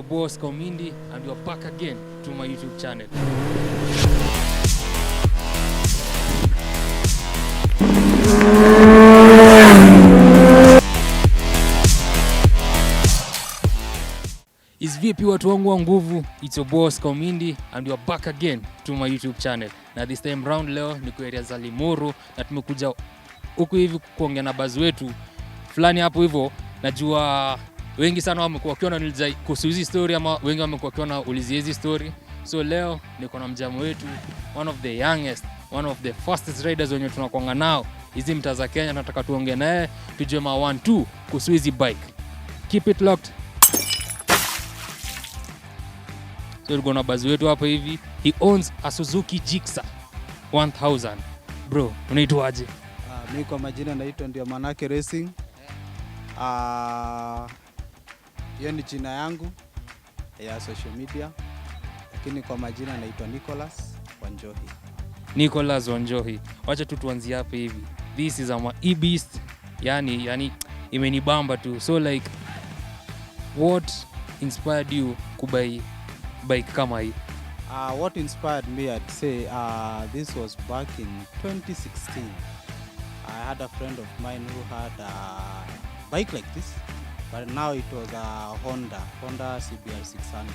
your boss Komindi, and you're back again to my YouTube channel. Is vipi watu wangu wa nguvu, it's your boss Komindi, and you're back again to my YouTube channel. Na this time round leo niko area za Limuru na tumekuja huku hivi kuongea na bazu wetu fulani hapo hivyo. Najua wengi sana wamekuwa wakiona niliza kuhusu hizi story, ama wengi wamekuwa wakiona ulizi hizi story. So leo niko na mjamu wetu, one of the youngest, one of the fastest riders wenye tunakuanga nao hizi mtaa za Kenya. Nataka tuongee naye tujue ma 1-2 kuhusu hizi bike. Keep it locked. So tuko na bazu wetu hapa hivi. He owns a Suzuki Gixxer 1000. Bro, unaitwaje? Mimi kwa majina naitwa ndiomanake racing. Hiyo ni jina yangu ya social media, lakini kwa majina naitwa Nicholas Wanjohi. Nicholas Wanjohi. Wacha tu tuanzie hapa hivi. This is our e-beast. Yani imenibamba tu. So like, what inspired you kubai bike kama hii? What inspired me, I'd say, this was back in 2016. I had a friend of mine who had a bike like this, but now it was a Honda CBR 600.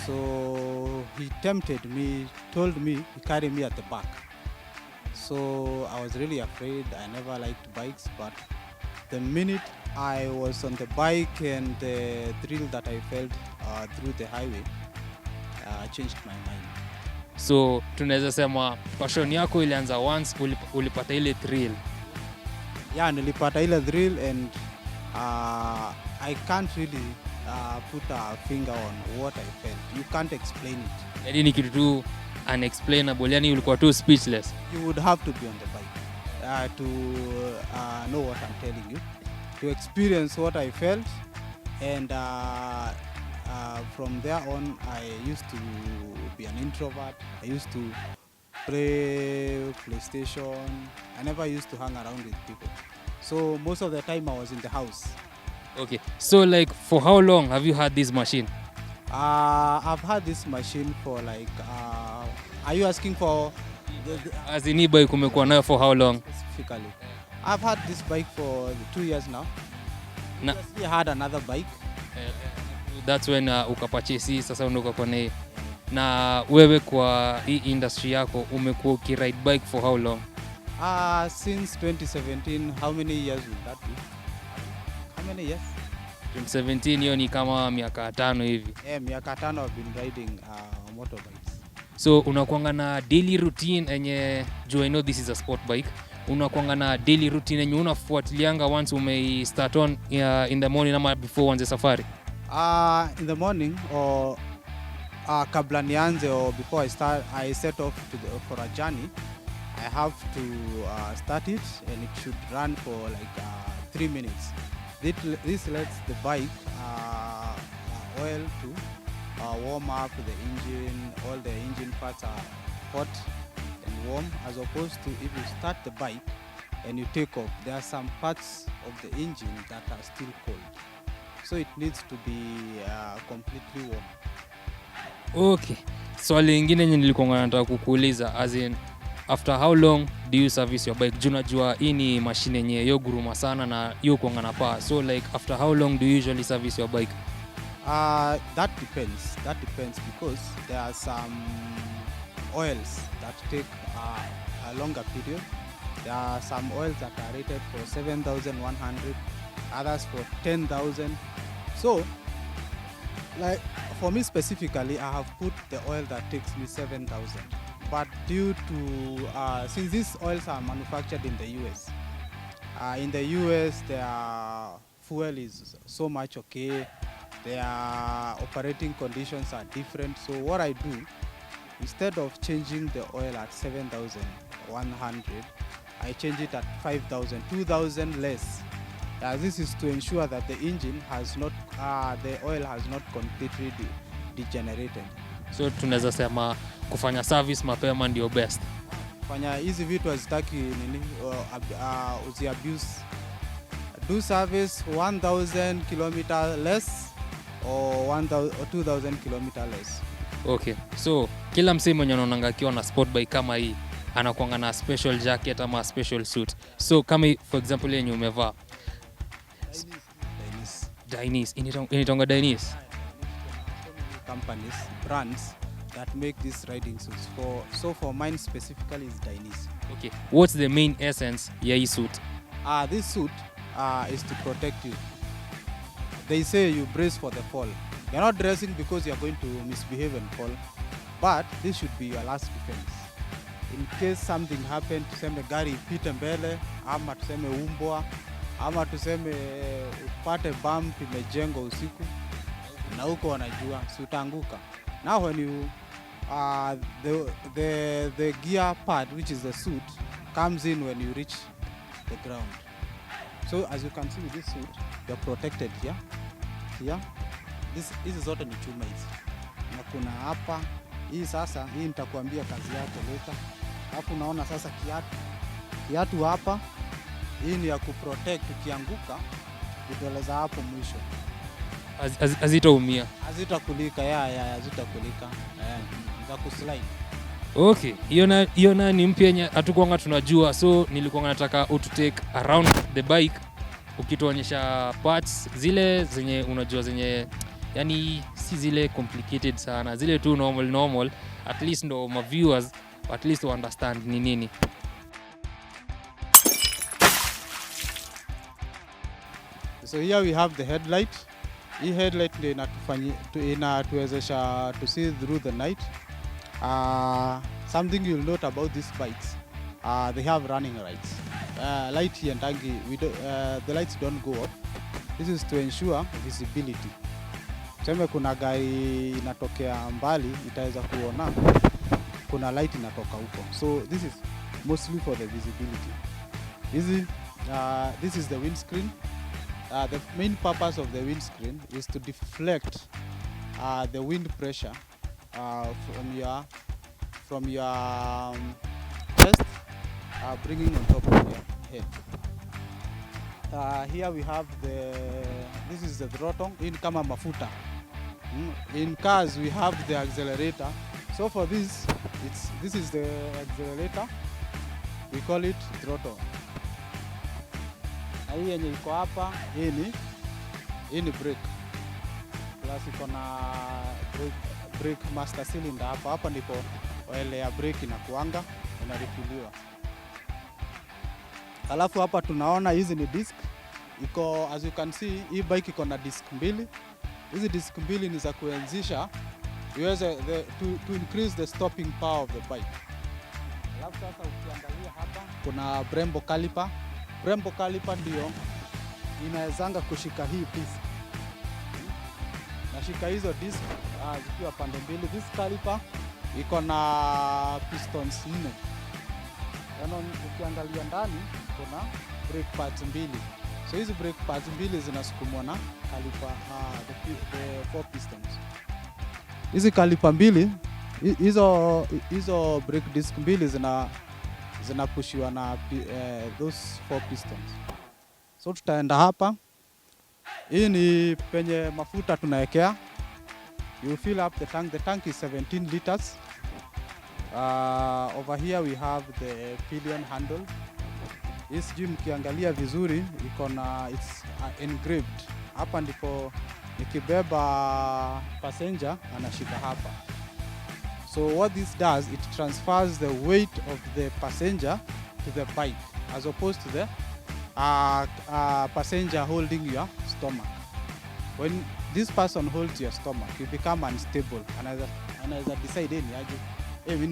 So he tempted me, told me to carry me at the back. So I was really afraid. I never liked bikes, but the minute I was on the bike and the thrill that I felt through the highway changed my mind. So tunaweza sema passion yako ilianza once ulipata ile thrill. Yeah, nilipata ile thrill, and I can't really put a finger on what I felt. You can't explain it. Yaani ni kitu tu unexplainable, yani ulikuwa tu speechless. You would have to be on the bike to know what I'm telling you, to experience what I felt, and from there on I used to be an introvert. I used to play PlayStation. I never used to hang around with people. So most of the time I was in the house. Okay. So like, for how long have you had this machine? I've had this machine for like are you asking for as in e-bike umekuwa nayo for how long? Specifically, I've had this bike for 2 years now. I had another bike. That's when ukapurchase sasa undoka kwa naye. Na wewe kwa hii industry yako umekuwa ukiride bike for how long? Since 2017. How many years will that be? How many years? 2017, hiyo ni kama miaka 5 hivi. Miaka 5 I've been riding motorbikes. So unakuanga na daily routine enye, I know this is a sport bike. Unakuanga na daily routine enye unafuatilianga once ume start on in the morning ama before uanze safari? In the morning or kabla nianze or before I set off for a journey, I have to start it, and it should run for like 3 minutes. This lets the bike oil to warm up the engine. All the engine parts are hot and warm, as opposed to if you start the bike and you take off, there are some parts of the engine that are still cold. So it needs to be completely warm. Okay. Swali lingine yenye nilikuwa nataka kukuuliza, as in, after how long do you service your bike? Junajua hii ni machine yenye yo guruma sana na yo kuanga na power. So like, after how long do you usually service your bike? That depends because there are some oils that take a longer period. There are some oils that are rated for 7,100, others for 10,000. So like for me specifically, I have put the oil that takes me 7,000. But due to since these oils are manufactured in the US, their fuel is so much okay. Their operating conditions are different. So what I do, instead of changing the oil at 7,100, I change it at 5,000, 2,000 less. This is to ensure that the engine has not, the oil has not completely degenerated. So tunaweza sema kufanya service mapema ndio best. Fanya hizi vitu hazitaki nini usi abuse. Do service 1,000 kilometers less or 1,000 or 2,000 kilometer less. Okay, so kila msee mwenye anaonanga akiwa na sport bike kama hii anakuanga na special jacket ama special suit. So kama for example yenye umevaa Dainis, initonga Dainis. Companies, brands that make these riding suits. For mine specifically is Dainis. Okay, what's the main essence ya hii suit? This suit is to protect you. They say you brace for the fall. You're not dressing because you're going to misbehave and fall, but this should be your last defense. In case something happened, tuseme gari ipite mbele, ama tuseme umbwa, ama tuseme upate bump imejengwa usiku, na huko wanajua si utaanguka. Now when you the gear part, which is the suit, comes in when you reach the ground. So as you can see with this suit, you're protected here. Hizi zote ni chuma hizi, na kuna hapa hii. Sasa hii nitakuambia kazi yake later. Hapo unaona sasa kiatu hapa, hii ni ya kuprotect ukianguka, vidole za hapo mwisho Hazitaumia. Hazitakulika, hazitakulika, za kuslide. Okay, hiyo na ni mpya yenye hatukuanga tunajua, so nilikuwa nataka take around the bike ukituonyesha parts zile zenye unajua zenye yani si zile complicated sana, zile tu normal, at least ndo my viewers at least understand ni nini. So here we have the headlight. Hii headlight ndio inatuwezesha to see through the night. Something you'll note about these bikes, they have running lights. Light here and the lights don't go off. This is to ensure visibility. Tuseme kuna gari inatokea mbali, itaweza kuona kuna light inatoka huko. So this is mostly for the visibility. This is the windscreen. The main purpose of the windscreen is to deflect the wind pressure from your chest, bringing on top of your head. Here we have this is the throttle in kama mafuta. In cars we have the accelerator. So for this is the accelerator. We call it throttle. Hii yenye iko hapa, hii ni brake. Plus iko na brake master cylinder hapa ndipo oil ya brake inakuanga inarifiliwa. Alafu hapa tunaona hizi ni disc. Iko, as you can see, hii bike iko na disc mbili. Hizi disc mbili ni za kuanzisha iweze to increase the stopping power of the bike. Alafu sasa ukiangalia hapa kuna brembo caliper. Brembo caliper ndio inawezanga kushika hii piece. Nashika hizo disc zikiwa pande mbili. This caliper iko na pistons 4. Yaani ukiangalia ndani kuna brake pads mbili. So hizi brake pads mbili zinasukumwa na caliper, the 4 pistons. Hizi caliper mbili, hizo brake disc mbili zinapushiwa na those 4 pistons. So tutaenda hapa. Hii ni penye mafuta tunawekea. You fill up the tank. The tank is 17 liters. Over here we have the pillion handle. Hii sijui mkiangalia vizuri iko na it's engraved. Hapa ndipo nikibeba passenger anashika hapa. So what this does, it transfers the weight of the passenger to the bike as opposed to the passenger holding your stomach. When this person holds your stomach, you become unstable. Anaweza decide mimi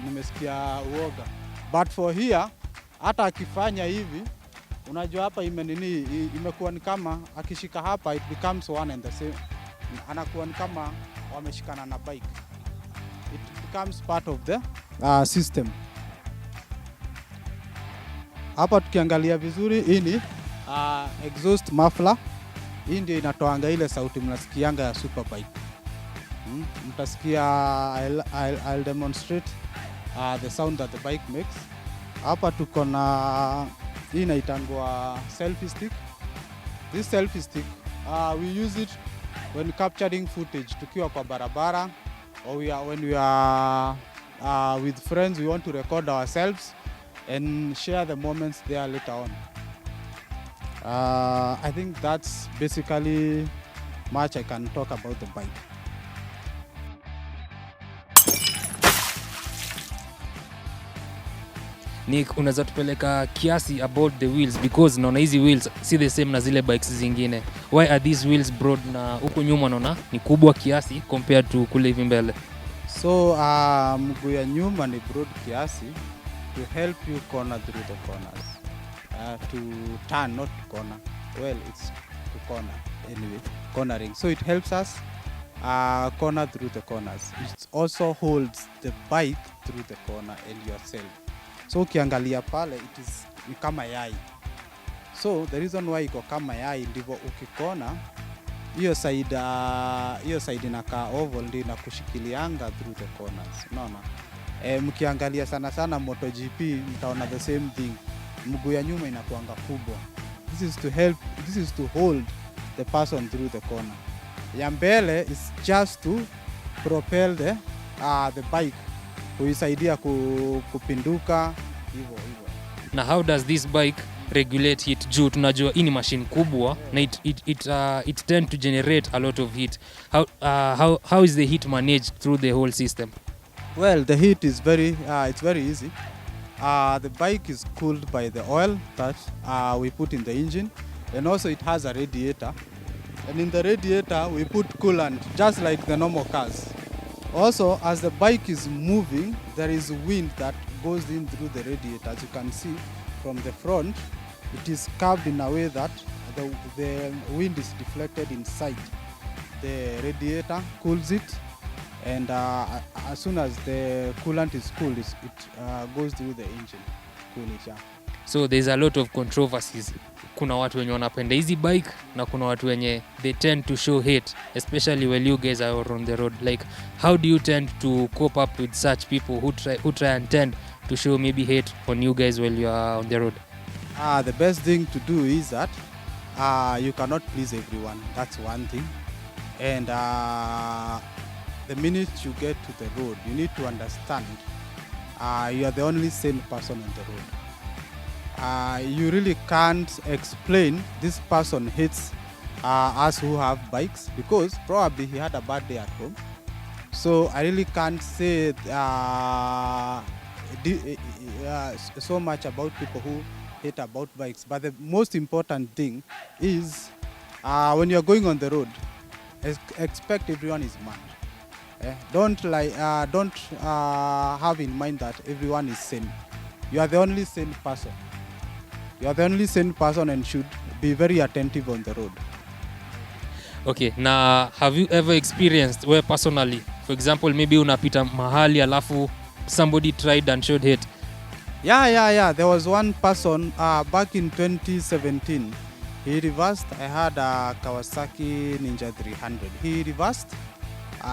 nimesikia uoga. But for here, hata akifanya hivi, unajua hapa imekuwa ni kama akishika hapa, it becomes one and the same. Anakuwa ni kama wameshikana na bike. It becomes part of the system. Hapa tukiangalia vizuri, hii ni exhaust muffler. Hii ndio inatoanga ile sauti mnasikianga ya Superbike. Mtasikia, I'll demonstrate the sound that the bike makes. Hapa tuko na hii inaitangwa selfie stick. This selfie stick, we use it when capturing footage tukiwa kwa barabara, or when we are with friends, we want to record ourselves and share the moments there later on. I think that's basically much I can talk about the bike. Nick, unaweza tupeleka kiasi about the wheels, because naona hizi wheels si the same na zile bikes zingine. Why are these wheels broad na huku nyuma naona ni kubwa kiasi compared to kule hivi mbele? So mguu ya nyuma ni broad kiasi to help you corner through the corners. To turn, not to corner. Well, it's to corner anyway, cornering. So it helps us corner through the corners. It also holds the bike through the corner and yourself. So ukiangalia pale, it is ni kama yai. So the reason why iko kama yai, ndivyo ukikona hiyo side inakaa oval ndio inakushikilianga through the corners. Unaona? Mkiangalia sana MotoGP mtaona the same thing. Mguu ya nyuma inakuanga kubwa. This is to hold the person through the corner. Ya mbele is just to propel the bike, kuisaidia kupinduka hivyo. Na how does this bike regulate heat? Juu tunajua hii ni machine kubwa na it tend to generate a lot of heat. How is the heat managed through the whole system? Well, the heat is it's very easy. The bike is cooled by the oil that we put in the engine, and also it has a radiator. And in the radiator we put coolant, just like the normal cars. Also, as the bike is moving, there is wind that goes in through the radiator. As you can see from the front, it is curved in a way that the wind is deflected inside. The radiator cools it, and as soon as the coolant is cooled, it goes through the engine. Cool it, yeah. So there's a lot of controversies. Kuna watu wenye wanapenda hizi bike na kuna watu wenye they tend to show hate, especially when you guys are on the road. Like, how do you tend to cope up with such people who try and tend to show maybe hate on you guys while you are on the road? The best thing to do is that you cannot please everyone. That's one thing. And the minute you get to the road, you need to understand you are the only sane person on the road. You really can't explain this person hates us who have bikes, because probably he had a bad day at home. So I really can't say so much about people who hate about bikes. But the most important thing is when you're going on the road, expect everyone is mad. Don't have in mind that everyone is sane. You are the only sane person. You are the only sane person and should be very attentive on the road. Okay, now have you ever experienced where personally, for example, maybe unapita mahali alafu somebody tried and showed hate? Yeah. There was one person back in 2017. He reversed. I had a Kawasaki Ninja 300. He reversed,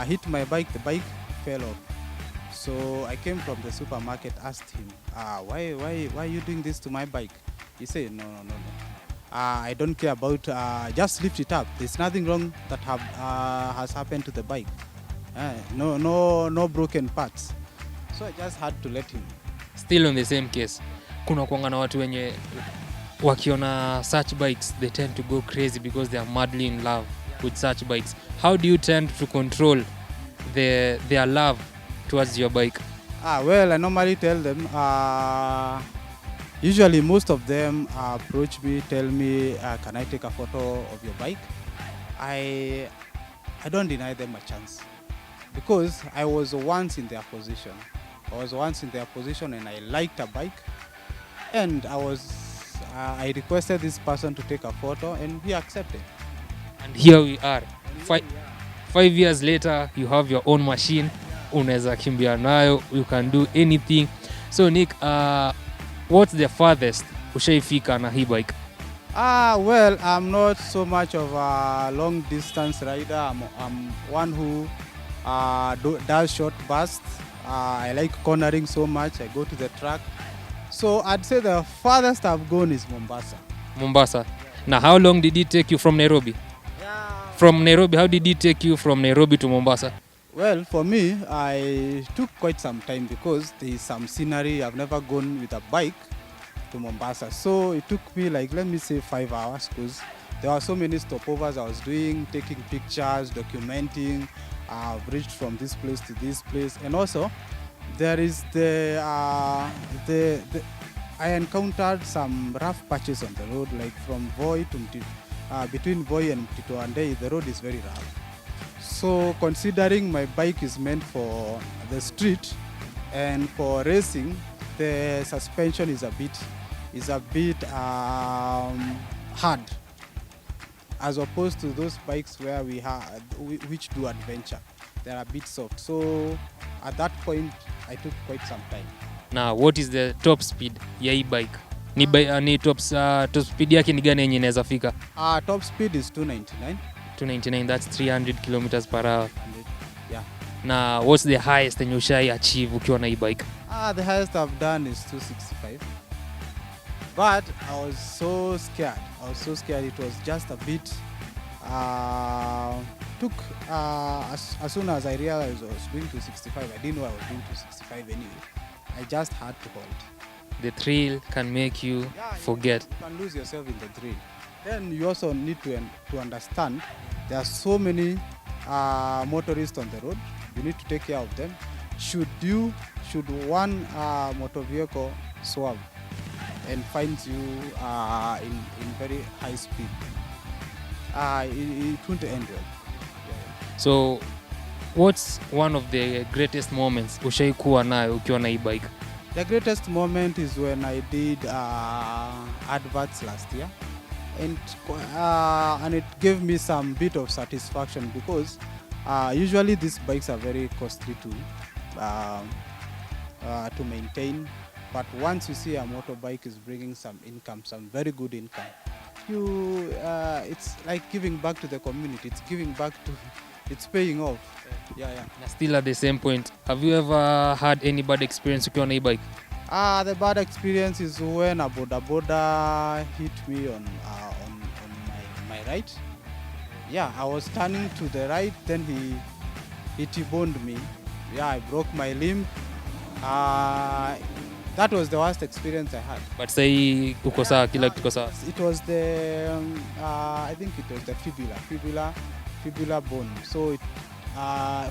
hit my bike. The bike fell off. So I came from the supermarket, asked him, why are you doing this to my bike? He said, no. I don't care about, just lift it up. There's nothing wrong that has happened to the bike. No broken parts. So I just had to let him. Still on the same case, kuna kuanga na watu wenye wakiona such bikes, they tend to go crazy because they are madly in love with such bikes. How do you tend to control their love towards your bike? Well, I normally tell them, usually most of them approach me, tell me, can I take a photo of your bike? I don't deny them a chance, because I was once in their position. And I liked a bike, and I requested this person to take a photo, and he accepted. And here we are. 5 years later, you have your own machine. Unaweza kimbia nayo, you can do anything. So Nick, what's the farthest ushaifika na hii bike? Well, I'm not so much of a long distance rider. I'm one who does short bursts. I like cornering so much. I go to the track. So I'd say the farthest I've gone is Mombasa. Mombasa. Now, how long did it take you from Nairobi? Yeah, from Nairobi, how did it take you from Nairobi to Mombasa? Well, for me, I took quite some time because there is some scenery. I've never gone with a bike to Mombasa. So it took me like, let me say 5 hours because there were so many stopovers I was doing, taking pictures, documenting. I've reached from this place to this place. And also, there is I encountered some rough patches on the road, like from Voi to between Voi and Mtito, the road is very rough. So considering my bike is meant for the street and for racing, the suspension is a bit hard, as opposed to those bikes where which do adventure. They're a bit soft. So at that point, I took quite some time. Now, what is the top speed ya hii bike? Ni top speed yake ni gani yenye inaweza fika? Top speed is 299. 299, that's 300 kilometers per hour. Yeah. Now, what's the highest yenye ushai achieve ukiwa na hii bike? The highest I've done is 265. But I was so scared. It was just a bit. As soon as I realized I was doing 265, I didn't know I was doing 265 anyway. I just had to hold. The thrill can make you forget. You can lose yourself in the thrill. Then you also need to understand there are so many motorists on the road. You need to take care of them. Should one motor vehicle swerve and finds you in very high speed, it won't end well. So, what's one of the greatest moments ushai kuwa nayo ukiwa na hii bike? The greatest moment is when I did adverts last year, and it gave me some bit of satisfaction because usually these bikes are very costly to maintain. But once you see a motorbike is bringing some income, some very good income, it's like giving back to the community. It's paying off. Yeah. Still at the same point, have you ever had any bad experience ukiwa na hii bike? The bad experience is when a boda hit me on my right. Yeah, I was turning to the right, then he T-boned me. Yeah, I broke my limb. That was the worst experience I had. But say uko sawa, kila kitu sawa. It was the I think it was the fibula bone. So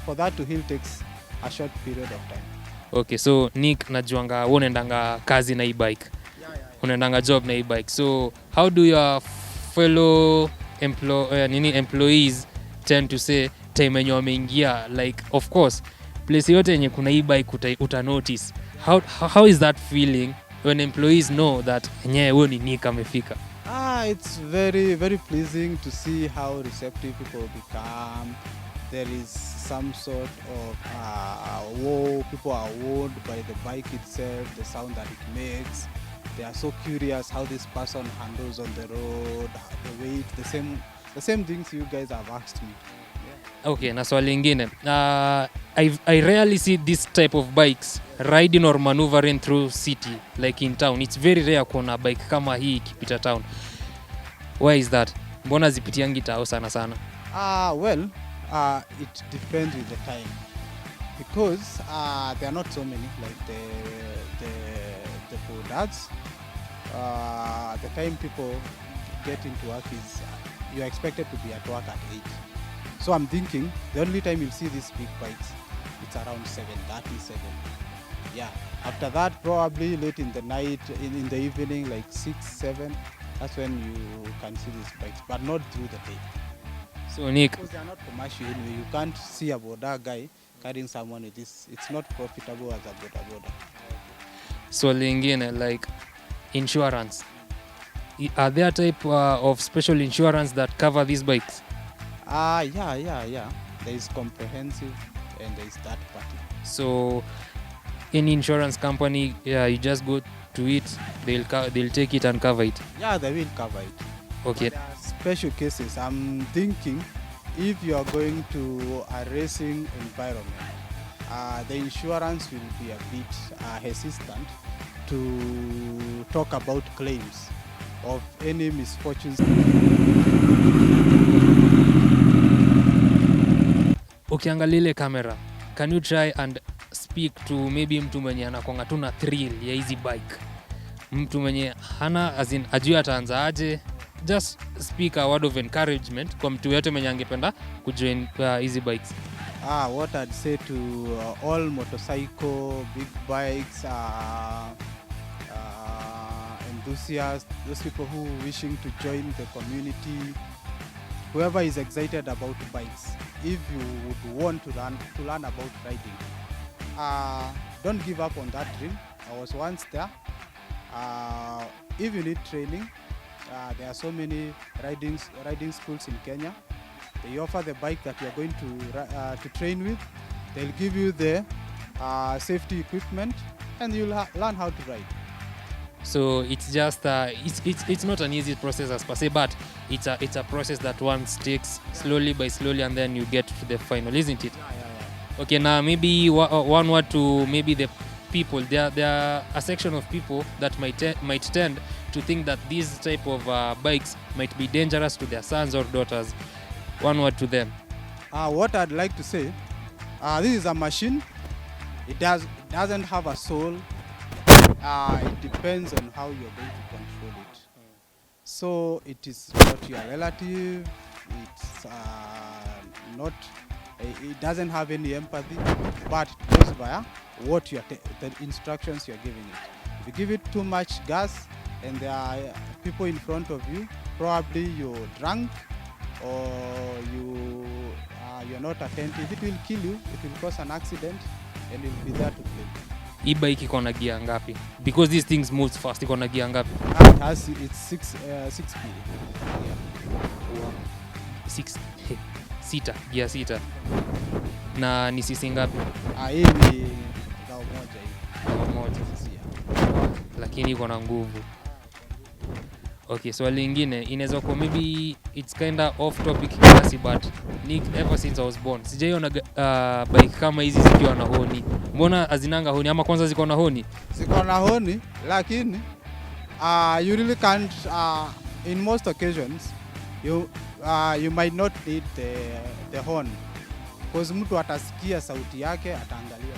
for that to heal takes a short period of time. Okay, so Nick, najuanga unaendanga kazi na hii bike. Unaendanga job na hii bike. So how do your fellow employees tend to say time yenye wameingia, like of course place yote yenye kuna hii bike uta notice. How is that feeling when employees know that yenyewe huyo ni Nick amefika? It's very, very pleasing to see how receptive people become. There is some sort of people are wowed by the bike itself, the sound that it makes. They are so curious how this person handles on the road, the weight, the same things you guys have asked me. Okay, na swali lingine. I rarely see this type of bikes riding or maneuvering through city, like in town. It's very rare kuona bike kama hii ikipita town. Why is that? Mbona zipitiangi tao sana sana? Well, it depends with the time. Because there are not so many, like the products. The time people get into work is, you're expected to be at work at 8. So I'm thinking the only time you'll see these big bikes, it's around 7:30, 7. Yeah. After that, probably late in the night, in the evening, like 6, 7. That's when you can see these bikes, but not through the day. So Nick, because they are not commercial anyway. You can't see a boda guy carrying someone with this. It's not profitable as a boda. so lingine, like insurance. Are there type of special insurance that cover these bikes? Yeah. There is comprehensive and there is third party. So any insurance company, you just go to it, they'll take it and cover it. Yeah, they will cover it. Okay. But there are special cases. I'm thinking if you are going to a racing environment, the insurance will be a bit hesitant to talk about claims of any misfortunes. ukiangalia ile kamera, can you try and speak to maybe mtu mwenye anakuanga tu na thrill ya hizi bike, mtu mwenye hana as in ajui ataanza aje, just speak a word of encouragement kwa mtu yote mwenye angependa kujoin hizi bikes. What I'd say to all motorcycle, big bikes, enthusiasts, those people who wishing to join the community, whoever is excited about bikes, if you would want to learn about riding, don't give up on that dream. I was once there. If you need training, there are so many riding schools in Kenya. They offer the bike that you are going to train with. They'll give you the safety equipment, and you'll learn how to ride. So it's just it's not an easy process as per se, but it's a process that one takes slowly by slowly, and then you get to the final, isn't it? Yeah. Okay, now maybe one word to maybe the people. There are a section of people that might tend to think that these type of bikes might be dangerous to their sons or daughters. One word to them. What I'd like to say, this is a machine. It doesn't have a soul. It depends on how you're going to control it. So it is not your relative. It's not. It doesn't have any empathy, but it goes by what the instructions you're giving it. If you give it too much gas and there are people in front of you, probably you're drunk or you're not attentive, it will kill you, it will cause an accident, and you'll be there to blame. Hii bike iko na gear ngapi? Because these things move fast, iko na gear ngapi? It's 6 speed. Yeah. Gear 6. Na ni sisi ngapi? Hii ni gao moja. Lakini iko na nguvu. Okay, swali lingine inaweza kuwa maybe it's kinda off topic kiasi, but ever since I was born sijaiona bike kama hizi zikiwa na honi. Mbona hazinanga honi, ama kwanza ziko na honi? Ziko na honi, lakini you really can't in most occasions you might not need the horn, because mtu atasikia sauti yake ataangalia.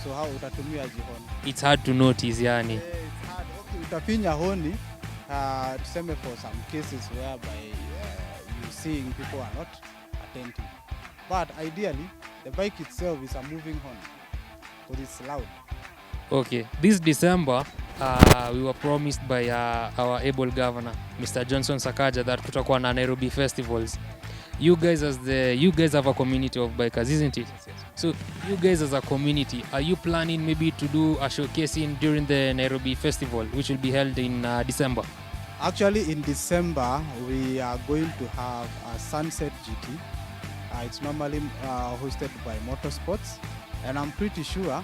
So how utatumia horn? It's hard to notice yani. It's hard. Okay, utafinya honi tuseme for some cases whereby you seeing people are not attentive, but ideally the bike itself is a moving horn because it's loud. Okay, this December we were promised by our able governor Mr. Johnson Sakaja that kutakuwa na Nairobi festivals. You guys have a community of bikers, isn't it? Yes. So you guys as a community, are you planning maybe to do a showcasing during the Nairobi festival, which will be held in December? Actually, in December we are going to have a Sunset GT. It's normally hosted by Motorsports, and I'm pretty sure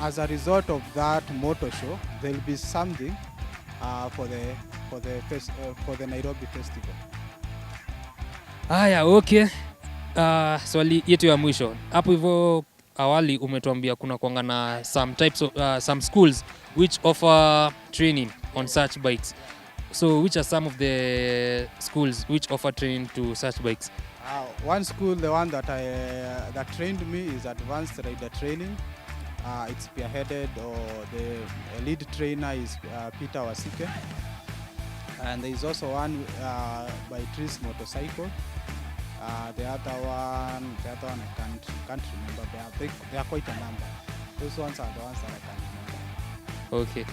as a result of that motor show, there'll be something for the Nairobi festival. Haya, okay. Swali yetu ya mwisho. Hapo hivyo awali umetuambia kuna kuanga na some schools which offer training on such bikes. So which are some of the schools which offer training to such bikes? One school, the one that trained me, is Advanced Rider Training. It's spearheaded, or the lead trainer is Peter Wasike. And there is also one by Tris Motorcycle. The other one I can't remember. They are quite a number. Those ones are the ones that I can remember. Okay.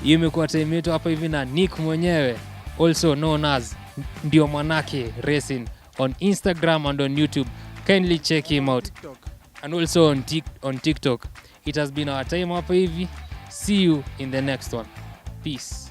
Hiyo imekuwa time yetu hapa hivi na Nick mwenyewe, also known as ndiomanake Racing, on Instagram and on YouTube. Kindly check him out. TikTok. And also on TikTok. It has been our time hapa hivi. See you in the next one. Peace.